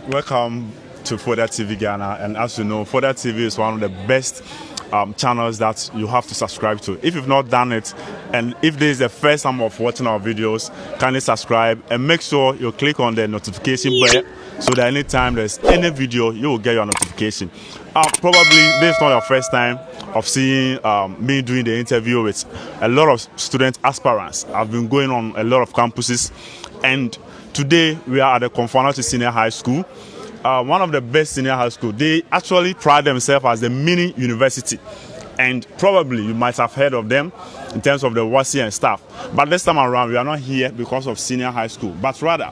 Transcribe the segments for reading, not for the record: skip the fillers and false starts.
Welcome to Further TV Ghana, and as you know, Further TV is one of the best channels that you have to subscribe to. If you've not done it, and if this is the first time of watching our videos, kindly subscribe and make sure you click on the notification bell so that anytime there's any video, you will get your notification. Probably this is not your first time of seeing me doing the interview with a lot of student aspirants. I've been going on a lot of campuses, and today we are at the Komfo Senior High School, one of the best senior high schools. They actually pride themselves as the mini university, and probably you might have heard of them in terms of the WASI and stuff. But this time around, we are not here because of senior high school, but rather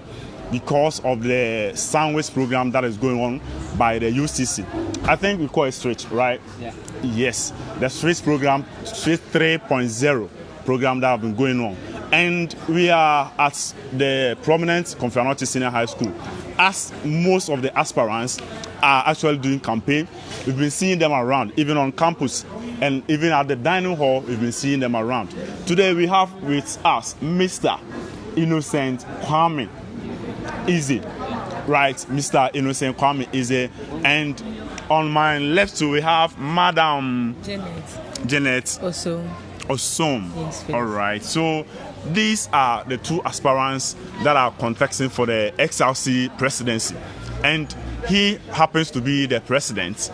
because of the sandwich program that is going on by the UCC. I think we call it Street, right? Yeah. Yes, the Street program, Street 3.0 program that have been going on. And we are at the prominent Komfo Senior High School. As most of the aspirants are actually doing campaign, we've been seeing them around, even on campus, and even at the dining hall, we've been seeing them around. Today we have with us Mr. Innocent Kwame Ezioun, right? Mr. Innocent Kwame Ezioun, and on my left too we have Madam Janet Osum. Yes, all right. So these are the two aspirants that are contesting for the SRC presidency, and he happens to be the president.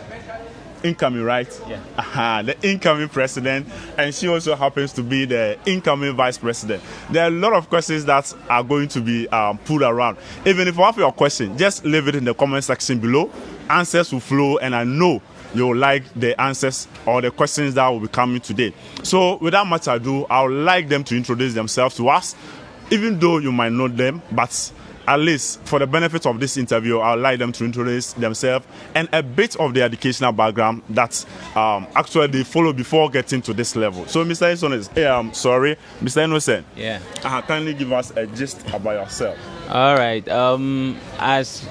Incoming, right? Yeah. The incoming president, and she also happens to be the incoming vice president. There are a lot of questions that are going to be put around. Even if you have your question, just leave it in the comment section below. Answers will flow, and I know you'll like the answers or the questions that will be coming today. So without much ado, I would like them to introduce themselves to us, even though you might know them, but at least for the benefit of this interview, I would like them to introduce themselves and a bit of the educational background that actually they follow before getting to this level. So Mr. Innocent, Mr. Innocent, yeah, kindly give us a gist about yourself. All right. As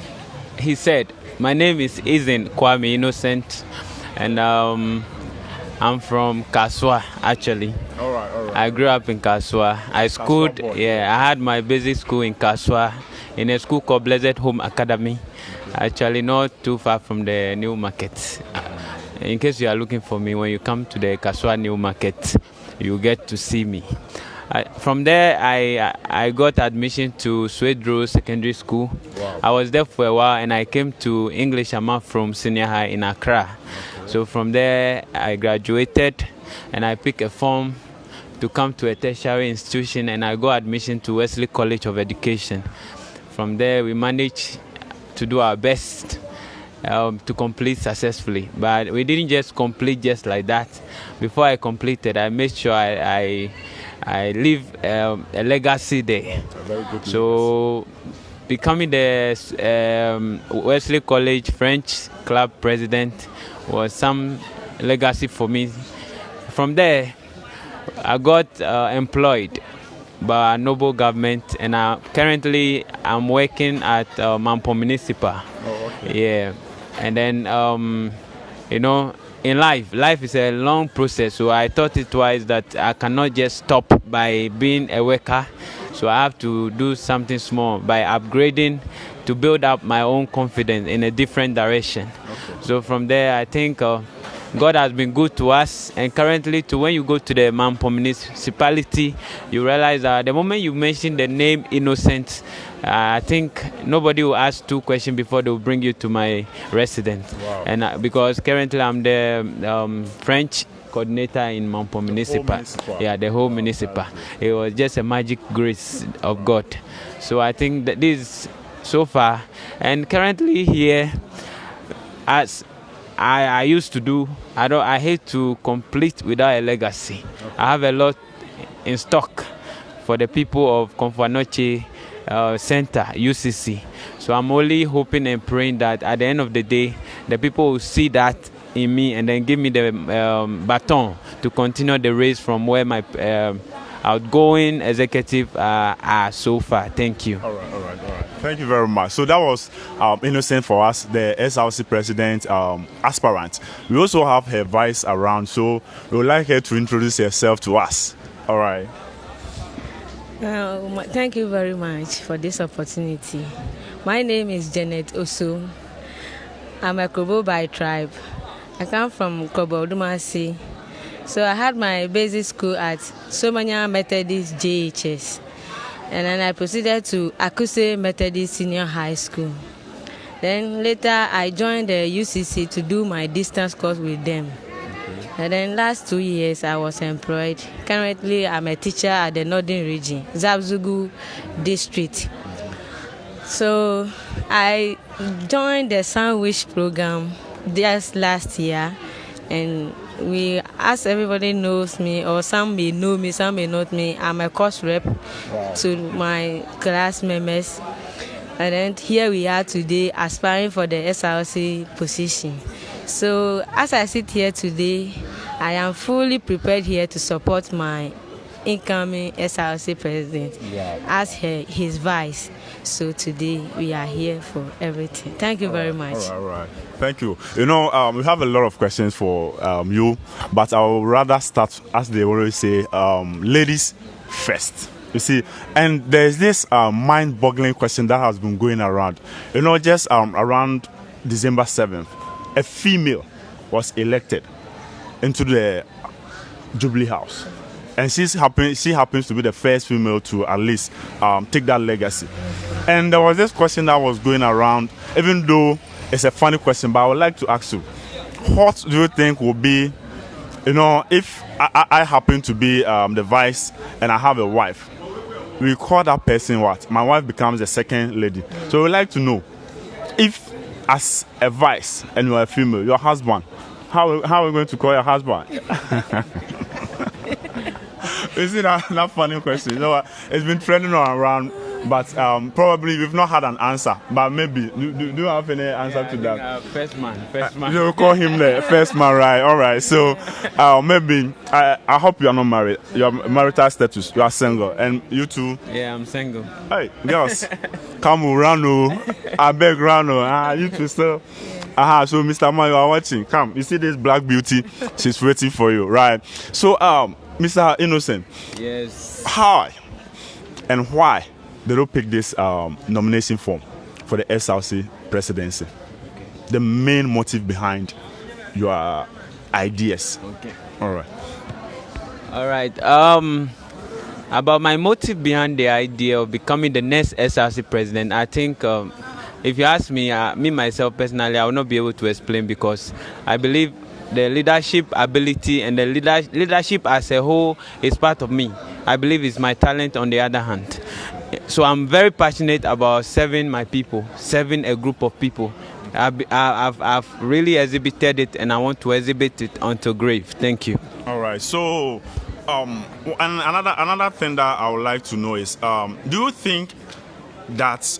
he said, my name is Innocent Kwame Innocent, and I'm from Kaswa, actually. All right. I grew up in Kaswa. I had my basic school in Kaswa, in a school called Blessed Home Academy, actually not too far from the New Market. In case you are looking for me, when you come to the Kaswa New Market, you get to see me. From there, I got admission to Swedro Secondary School. Wow. I was there for a while, and I came to English Ama from Senior High in Accra. Okay. So from there, I graduated, and I picked a form to come to a tertiary institution, and I got admission to Wesley College of Education. From there, we managed to do our best to complete successfully. But we didn't just complete just like that. Before I completed, I made sure I leave a legacy there. Very good. So becoming the Wesley College French Club president was some legacy for me. From there, I got employed by a noble government, and currently I'm working at Mampo Municipal. Oh, okay. Yeah, and then in life is a long process, so I thought it twice that I cannot just stop by being a worker, so I have to do something small by upgrading to build up my own confidence in a different direction. Okay. So from there, I think God has been good to us, and currently when you go to the Mampo municipality, you realize that the moment you mention the name Innocent, I think nobody will ask two questions before they will bring you to my residence. Wow. And because currently I'm the French coordinator in Mampo Municipal. Yeah, the whole municipal. It was just a magic grace of God. So I think that this so far, and currently here, as I used to do, I hate to complete without a legacy. Okay. I have a lot in stock for the people of Komfo Center, UCC. So I'm only hoping and praying that at the end of the day, the people will see that in me and then give me the baton to continue the race from where my outgoing executive are so far. Thank you. All right. Thank you very much. So that was Innocent for us, the SRC President aspirant. We also have her vice around, so we would like her to introduce herself to us. All right. Thank you very much for this opportunity. My name is Janet Osu. I'm a Kobo by tribe. I come from Kobo Dumasi. So I had my basic school at Somanya Methodist JHS. And then I proceeded to Akuse Methodist Senior High School. Then later I joined the UCC to do my distance course with them. And then last 2 years I was employed. Currently I'm a teacher at the Northern Region, Zabzugu District. So I joined the Sandwich program just last year, and as everybody knows me, or some may know me, some may not me, I'm a course rep to my class members. And then here we are today aspiring for the SRC position. So as I sit here today, I am fully prepared here to support my incoming SRC President as his vice. So today we are here for everything. Thank you very much. All right. Thank you. You know, we have a lot of questions for you, but I would rather start, as they always say, ladies first. You see, and there's this mind-boggling question that has been going around. You know, just around December 7th, a female was elected into the Jubilee House. And she happens to be the first female to at least take that legacy. And there was this question that was going around, even though it's a funny question, but I would like to ask you, what do you think will be, you know, if I happen to be the vice and I have a wife, we call that person what? My wife becomes the second lady. So we'd like to know, if as a vice and you're a female, your husband, how are we going to call your husband? Is it that funny question? You know, it's been trending around, but probably we've not had an answer. But maybe, do you have any answer to that? First man. You call him the first man, right? All right. So maybe, I hope you are not married. Your marital status, you are single. And you too? Yeah, I'm single. Hey, girls, come around, I beg around. You too still? So Mr. Man, you are watching. Come, you see this black beauty? She's waiting for you, right? So, Mr. Innocent. Yes. How and why did you pick this nomination form for the SRC presidency? Okay. The main motive behind your ideas. Okay. All right. About my motive behind the idea of becoming the next SRC president, I think if you ask me, myself personally, I will not be able to explain, because I believe the leadership ability and the leadership as a whole is part of me. I believe it's my talent on the other hand. So I'm very passionate about serving my people, serving a group of people. I've really exhibited it, and I want to exhibit it until grave. Thank you. All right. So, and another thing that I would like to know is, do you think that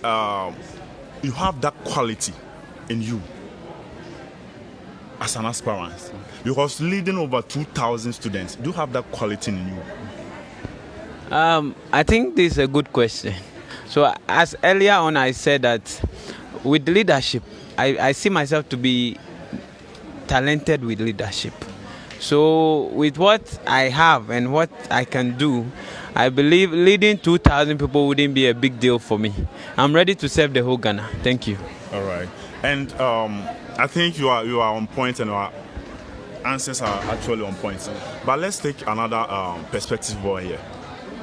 you have that quality in you as an aspirant? Because leading over 2,000 students, do you have that quality in you? I think this is a good question. So as earlier on I said that with leadership, I see myself to be talented with leadership. So with what I have and what I can do, I believe leading 2,000 people wouldn't be a big deal for me. I'm ready to serve the whole Ghana. Thank you. All right. And I think you are on point, and your answers are actually on point. But let's take another perspective over here.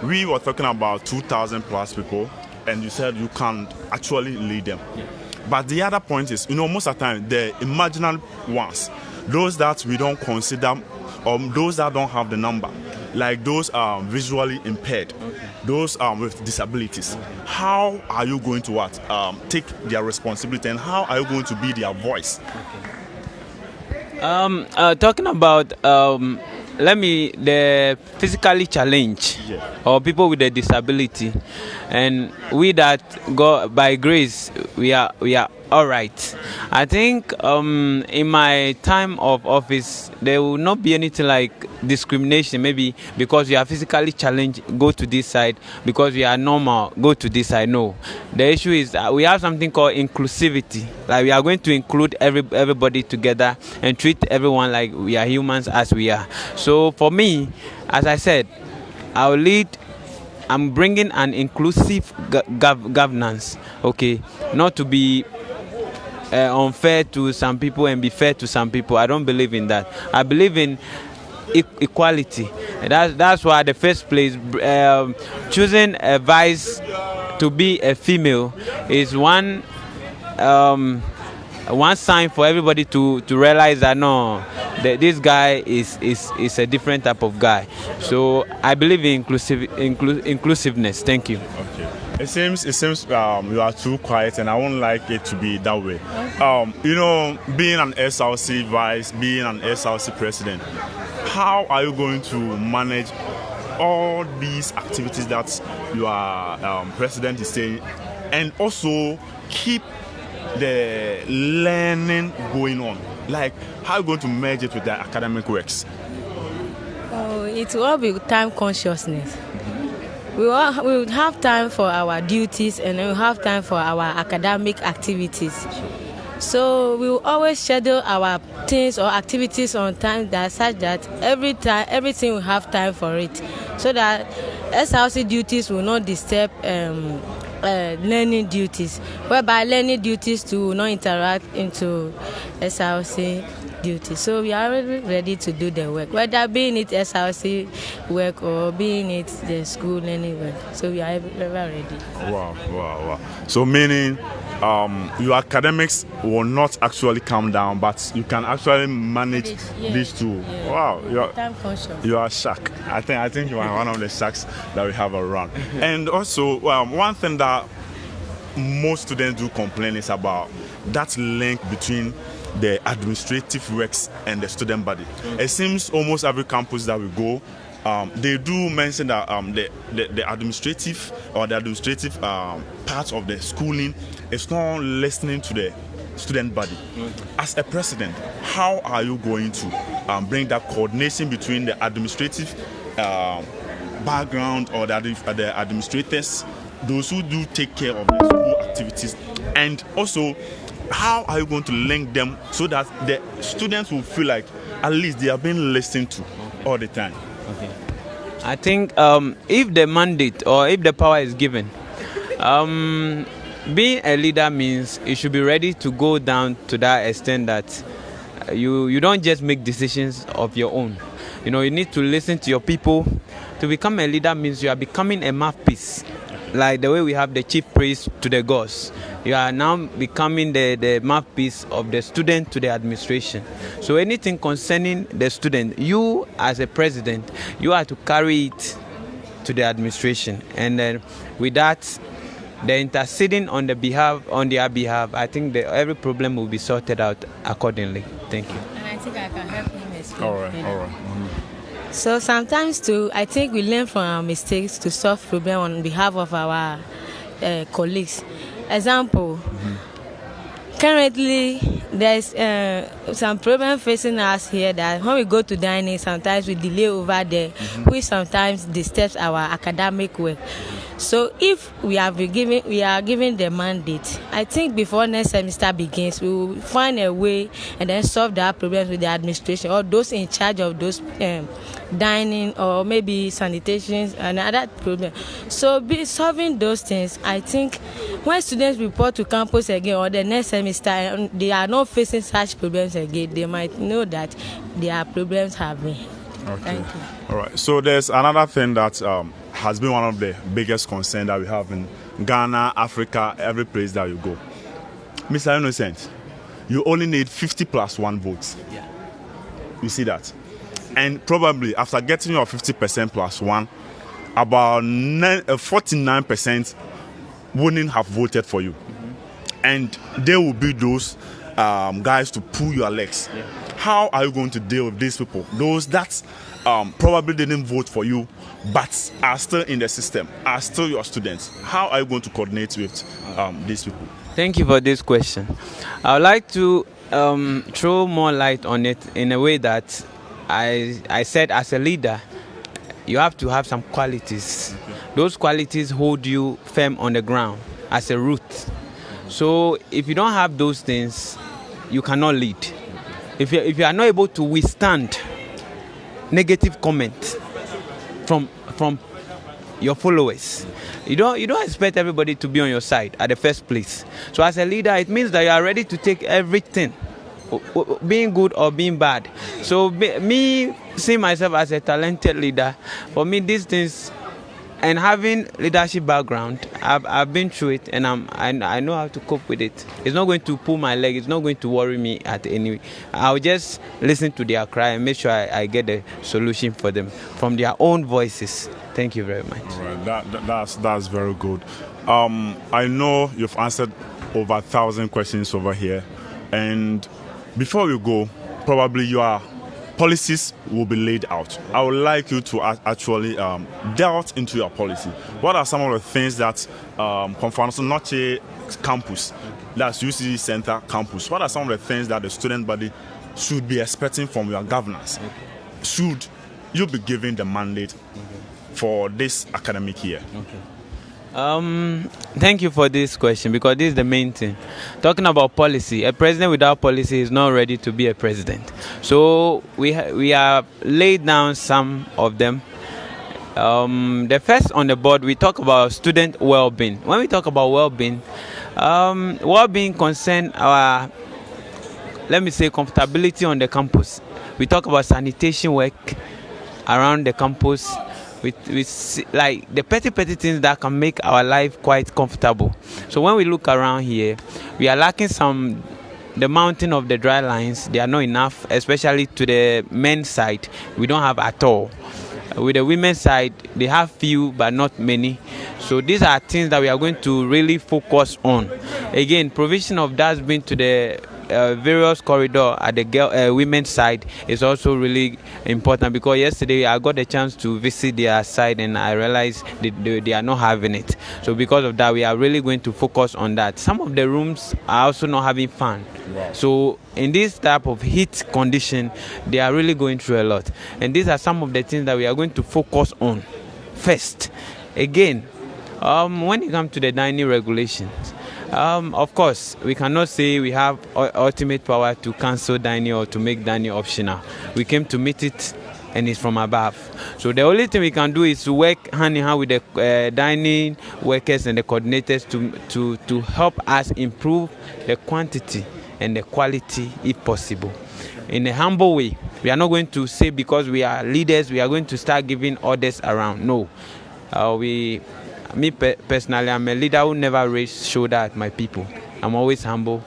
We were talking about 2,000 plus people, and you said you can actually lead them. Yeah. But the other point is, you know, most of the time, the imaginary ones, those that we don't consider, those that don't have the number, like those visually impaired, those with disabilities. How are you going to take their responsibility, and how are you going to be their voice? Talking about the physically challenged, or people with a disability, and we that go by grace, we are all right. I think in my time of office, there will not be anything like discrimination. Maybe because you are physically challenged, go to this side. Because you are normal, go to this side. No, the issue is we have something called inclusivity. Like we are going to include everybody together and treat everyone like we are humans as we are. So for me, as I said, I will lead I'm bringing an inclusive governance, okay, not to be unfair to some people and be fair to some people. I don't believe in that. I believe in equality. That's why, at the first place, choosing a vice to be a female is one sign for everybody to realize that no, this guy is a different type of guy. So I believe in inclusiveness. Thank you. Okay. It seems you are too quiet, and I won't like it to be that way. You know, being an SRC vice, being an SRC president, how are you going to manage all these activities that your president is saying, and also keep the learning going on? Like, how are you going to merge it with the academic works? Oh, it will all be time consciousness. We will have time for our duties, and we will have time for our academic activities. So we will always schedule our things or activities on time, that such that everything will have time for it, so that SRC duties will not disturb learning duties, whereby learning duties to not interact into SRC duties. So we are ready to do the work, whether being it SRC work or being it the school learning work. So we are ever ready. Wow. So meaning your academics will not actually come down, but you can actually manage these two. Yeah. Wow, Time conscious. you are a shark. I think you are one of the sharks that we have around. And also, one thing that most students do complain is about that link between the administrative works and the student body. It seems almost every campus that we go, they do mention that the administrative part of the schooling is not listening to the student body. As a president, how are you going to bring that coordination between the administrative background or the administrators, those who do take care of the school activities, and also how are you going to link them so that the students will feel like at least they are being listened to all the time? Okay. I think if the mandate or if the power is given, being a leader means you should be ready to go down to that extent that you don't just make decisions of your own. You know, you need to listen to your people. To become a leader means you are becoming a mouthpiece. Like the way we have the chief priest to the gods, you are now becoming the mouthpiece of the student to the administration. So anything concerning the student, you as a president, you are to carry it to the administration. And then with that, the interceding on their behalf, I think every problem will be sorted out accordingly. Thank you. And I think I can help him explain. All right. So sometimes too, I think we learn from our mistakes to solve problems on behalf of our colleagues. Example, currently there's some problem facing us here that when we go to dining, sometimes we delay over there, which sometimes disturbs our academic work. So if we are given the mandate, I think before next semester begins, we will find a way and then solve that problems with the administration or those in charge of those dining or maybe sanitation and other problem. So solving those things, I think when students report to campus again or the next semester and they are not facing such problems again, they might know that their problems have been. Okay. Thank you. All right. So there's another thing that has been one of the biggest concerns that we have in Ghana, Africa, every place that you go. Mr. Innocent, you only need 50 plus 1 votes. Yeah. You see that? And probably after getting your 50% plus 1, about 49% wouldn't have voted for you. And there will be those guys to pull your legs. Yeah. How are you going to deal with these people? Those that probably didn't vote for you, but are still in the system, are still your students. How are you going to coordinate with these people? Thank you for this question. I would like to throw more light on it in a way that I said as a leader, you have to have some qualities. Okay. Those qualities hold you firm on the ground as a root. So if you don't have those things, you cannot lead. If you are not able to withstand negative comment from your followers. You don't expect everybody to be on your side at the first place. So as a leader, it means that you are ready to take everything, being good or being bad. So me seeing myself as a talented leader, for me these things, and having leadership background, I've been through it, and I know how to cope with it. It's not going to pull my leg. It's not going to worry me at any. I'll just listen to their cry and make sure I get a solution for them from their own voices. Thank you very much. All right, that's very good. I know you've answered over 1,000 questions over here, and before we go, probably your policies will be laid out. I would like you to actually delve into your policy. What are some of the things that Komfo Anokye campus, that's UCC Center campus, what are some of the things that the student body should be expecting from your governance? Should you be given the mandate for this academic year? Thank you for this question, because this is the main thing. Talking about policy, a president without policy is not ready to be a president. So we have laid down some of them. The first on the board, we talk about student well-being. When we talk about well-being, well-being concerns our, let me say, comfortability on the campus. We talk about sanitation work around the campus. With like the petty things that can make our life quite comfortable. So when we look around here, we are lacking the mounting of the dry lines. They are not enough, especially to the men's side. We don't have at all. With the women's side, they have few but not many. So these are things that we are going to really focus on. Again, provision of dustbin to the various corridor at the women's side is also really important, because yesterday I got a chance to visit their side and I realized they are not having it. So because of that, we are really going to focus on that. Some of the rooms are also not having fan. Wow. So in this type of heat condition, they are really going through a lot. And these are some of the things that we are going to focus on first. Again, when it comes to the dining regulations, of course, we cannot say we have ultimate power to cancel dining or to make dining optional. We came to meet it, and it's from above. So the only thing we can do is to work hand in hand with the dining workers and the coordinators to help us improve the quantity and the quality, if possible. In a humble way, we are not going to say because we are leaders, we are going to start giving orders around. No, Me personally, I'm a leader who never raise shoulder at my people. I'm always humble,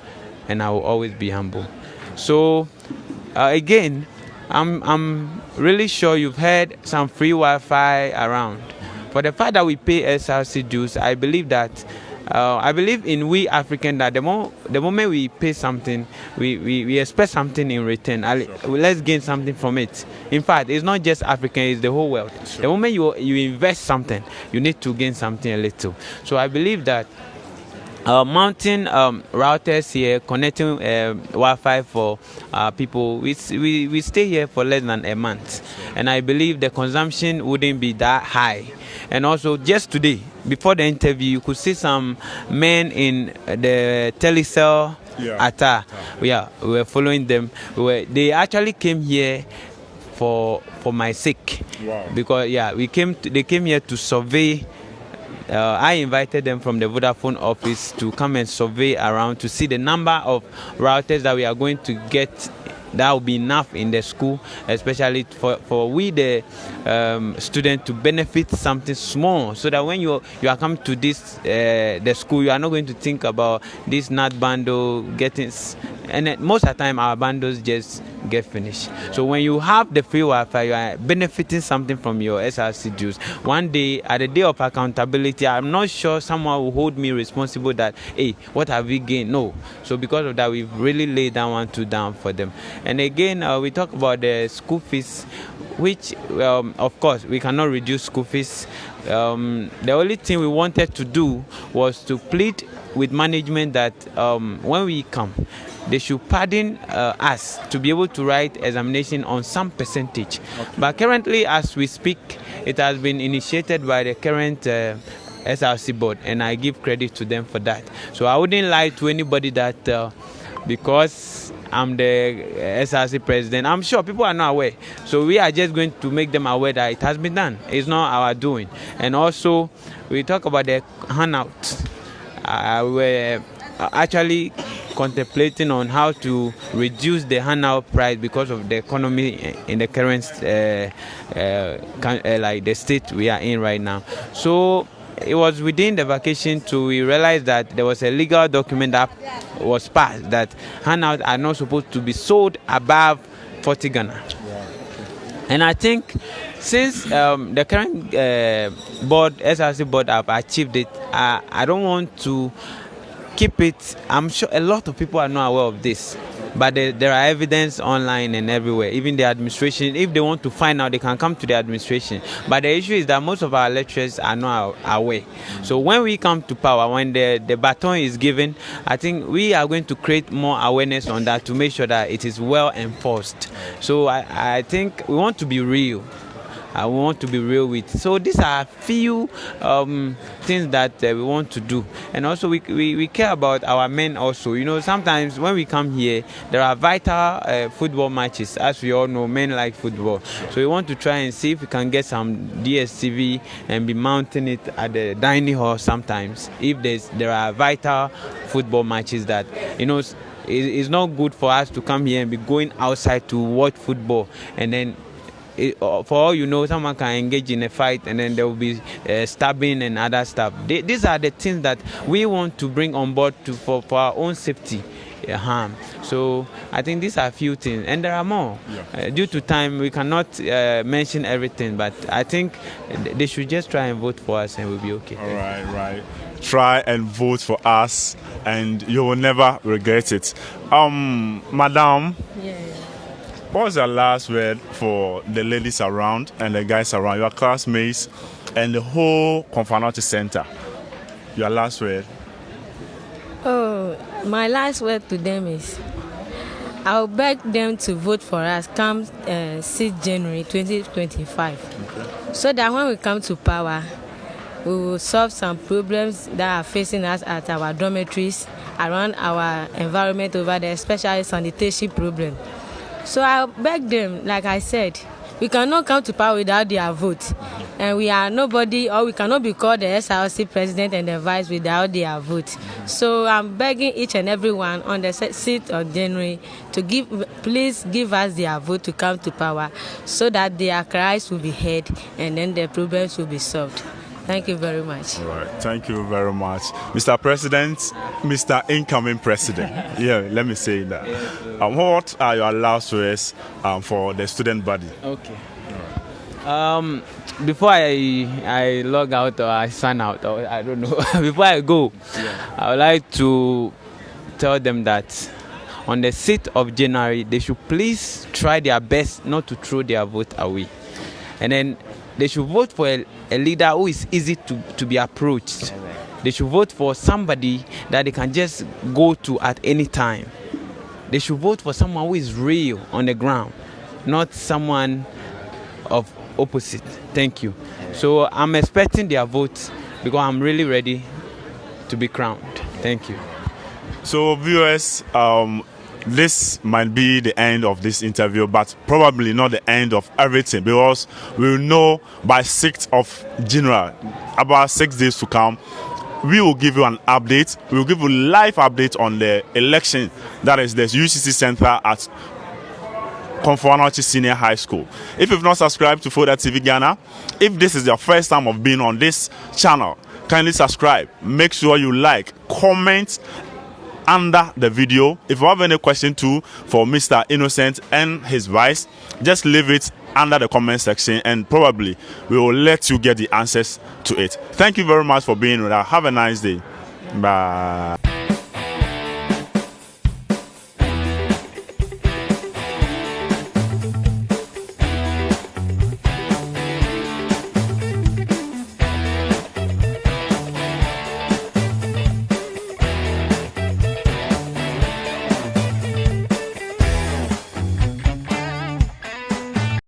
and I will always be humble. So, again, I'm really sure you've heard some free Wi-Fi around. For the fact that we pay SRC dues, I believe in we African that the moment we pay something, we expect something in return. Let's gain something from it. In fact, it's not just African, it's the whole world. Sure. The moment you invest something, you need to gain something a little. So I believe that mounting routers here, connecting Wi-Fi for people, we stay here for less than a month. And I believe the consumption wouldn't be that high. And also, just today, before the interview, you could see some men in the telecell attire. Yeah, we were following them. They actually came here for my sake. Wow. Because they came here to survey. I invited them from the Vodafone office to come and survey around to see the number of routers that we are going to get. That will be enough in the school, especially for we the student to benefit something small, so that when you are coming to this the school, you are not going to think about this nut bundle getting, and most of the time our bundles just get finished. So when you have the free Wi-Fi, you are benefiting something from your SRC dues. One day, at the day of accountability, I'm not sure someone will hold me responsible that, hey, what have we gained? No. So because of that, we've really laid down down for them. And again, we talk about the school fees, which, of course, we cannot reduce school fees. The only thing we wanted to do was to plead with management that when we come, they should pardon us to be able to write examination on some percentage. Okay. But currently, as we speak, it has been initiated by the current SRC board, and I give credit to them for that. So I wouldn't lie to anybody that because I'm the SRC president. I'm sure people are not aware. So we are just going to make them aware that it has been done. It's not our doing. And also, we talk about the handout. We're actually contemplating on how to reduce the handout price because of the economy in the current like the state we are in right now. So it was within the vacation we realized that there was a legal document that was passed that handouts are not supposed to be sold above 40 Ghana. And I think since the current board, SRC board, have achieved it, I don't want to keep it. I'm sure a lot of people are not aware of this, but there are evidence online and everywhere. Even the administration, if they want to find out, they can come to the administration. But the issue is that most of our lecturers are not aware. So when we come to power, when the baton is given, I think we are going to create more awareness on that to make sure that it is well enforced. So I think we want to be real. I want to be real with. So these are a few things that we want to do. And also we care about our men also. You know, sometimes when we come here, there are vital football matches. As we all know, men like football. So we want to try and see if we can get some DSTV and be mounting it at the dining hall sometimes. If there are vital football matches that, you know, it's not good for us to come here and be going outside to watch football and then for all you know, someone can engage in a fight and then there will be stabbing and other stuff. These are the things that we want to bring on board for our own safety. So I think these are a few things, and there are more. Due to time, we cannot mention everything, but I think they should just try and vote for us and we'll be okay. All right. Try and vote for us and you will never regret it. Madam. Yeah. What was your last word for the ladies around and the guys around, your classmates and the whole Komfo Center? Your last word? Oh, my last word to them is I'll beg them to vote for us come 6 January 2025. So that when we come to power, we will solve some problems that are facing us at our dormitories, around our environment over there, especially sanitation problem. So I beg them, like I said, we cannot come to power without their vote. And we are nobody, or we cannot be called the SRC President and the Vice without their vote. So I'm begging each and everyone on the 6th of January to please give us their vote to come to power so that their cries will be heard and then the problems will be solved. Thank you very much. All right. Thank you very much. Mr. President, Mr. Incoming President. Yeah, let me say that. What are your last words for the student body? Okay. Before I log out or I sign out, or I don't know, before I go, I would like to tell them that on the 6th of January, they should please try their best not to throw their vote away. And then they should vote for a leader who is easy to be approached. They should vote for somebody that they can just go to at any time. They should vote for someone who is real on the ground, not someone of opposite. Thank you. So I'm expecting their votes because I'm really ready to be crowned. Thank you. So viewers, this might be the end of this interview, but probably not the end of everything, because we'll know by 6th of January, about 6 days to come, we will give you an update. We will give you live update on the election, that is the UCC Center at Komfo Senior High School. If you've not subscribed to Foda TV Ghana, if this is your first time of being on this channel, kindly subscribe. Make sure you like, comment under the video. If you have any question too for Mr. Innocent and his vice, just leave it under the comment section and probably we will let you get the answers to it. Thank you very much for being with us. Have a nice day. Bye.